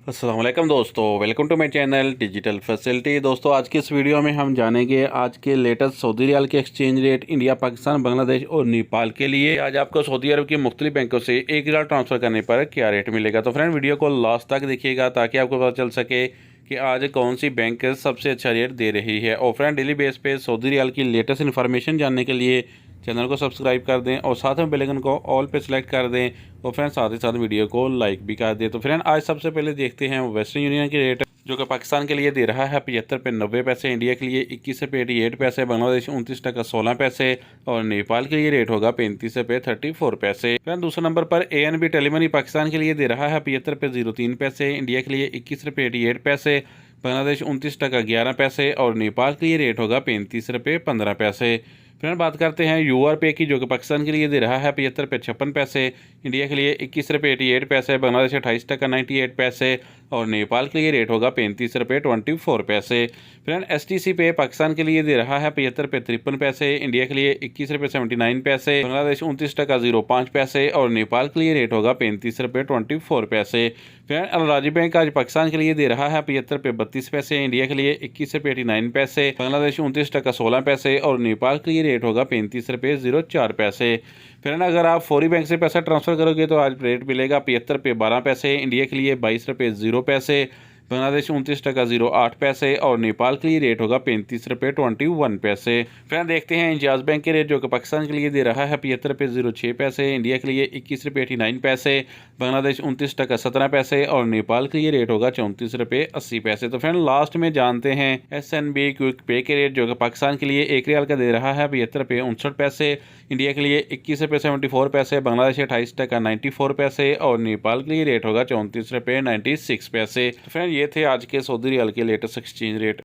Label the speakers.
Speaker 1: अस्सलाम वालेकुम दोस्तों, welcome to my channel digital facility. दोस्तों आज की इस वीडियो में हम जानेंगे आज के लेटेस्ट सऊदी रियाल के exchange rate India, Pakistan, Bangladesh और नेपाल के लिए। आज आपको सऊदी अरब की मुख्तलिफ बैंकों से 1 रियाल ट्रांसफ़र करने पर क्या रेट मिलेगा। तो फ्रेंड वीडियो को लास्ट तक देखिएगा ताकि आपको पता चल सके कि आज कौन सी बैंक सबसे अच्छा रेट दे रही है। और फ्रेंड डेली बेस पे सऊदी रियाल की लेटेस्ट इन्फॉर्मेशन जानने के लिए चैनल को सब्सक्राइब कर दें और साथ में बेल आइकन को ऑल पे सेलेक्ट कर दें और फ्रेंड साथ ही साथ वीडियो को लाइक भी कर दें। तो फ्रेंड आज सबसे पहले देखते हैं वेस्टर्न यूनियन की रेट, जो कि पाकिस्तान के लिए दे रहा है 75 रुपये 90 पैसे, इंडिया के लिए 21 रुपये 88 पैसे, बांग्लादेश 29 टका 16 पैसे और नेपाल के लिए रेट होगा 35 रुपये 34 पैसे। फ्रेंड दूसरे नंबर पर ANB टेलीमनी पाकिस्तान के लिए दे रहा है 75 रुपये 03 पैसे, इंडिया के लिए 21 रुपये 88 पैसे, बांग्लादेश 29 टका 11 पैसे और नेपाल के लिए रेट होगा 35 रुपये 15 पैसे। फ्रेंड बात करते हैं UR पे की, जो कि पाकिस्तान के लिए दे रहा है 75 रुपये 56 पैसे, इंडिया के लिए 21 रुपये 88 पैसे, बांग्लादेश 28 टका 98 पैसे और नेपाल के लिए रेट होगा 35 रुपये 24 पैसे। फ्रेंड STC पे पाकिस्तान के लिए दे रहा है 75 रुपये 53 पैसे, इंडिया के लिए 21 रुपये 79 पैसे, बांग्लादेश 29 टका 05 पैसे और नेपाल के लिए रेट होगा 35 रुपये 24 पैसे। फ्रेंड अलराजी बैंक आज पाकिस्तान के लिए दे रहा है 75 रुपये 32 पैसे, इंडिया के लिए 21 रुपये 89 पैसे, बांग्लादेश 29 टका 16 पैसे और नेपाल के लिए रेट होगा 35 रुपये 04 पैसे। फ्रेंड अगर आप फौरी बैंक से पैसा ट्रांसफ़र करोगे तो आज रेट मिलेगा 75 रुपये 12 पैसे, इंडिया के लिए 22 रुपये 0 पैसे, बांग्लादेश 29 टका 08 पैसे और नेपाल के लिए रेट होगा 35 रुपये 21 पैसे। फ्रेंड देखते हैं इंजाज बैंक के रेट, जो कि पाकिस्तान के लिए दे रहा है 75 रुपये 06 पैसे, इंडिया के लिए 21 रुपये 89 पैसे, बांग्लादेश 29 टका 17 पैसे और नेपाल के लिए रेट होगा 34 रुपये 80 पैसे। तो फ्रेंड लास्ट में जानते हैं SNB क्विक पे के रेट, जो कि पाकिस्तान के लिए 1 रियाल का दे रहा है 75 रुपये 59 पैसे, इंडिया के लिए 21 रुपये 74 पैसे, बांग्लादेश 28 टका 94 पैसे और नेपाल के लिए रेट होगा 34 रुपये 96 पैसे। फ्रेंड ये थे आज के सऊदी रियाल के लेटेस्ट एक्सचेंज रेट।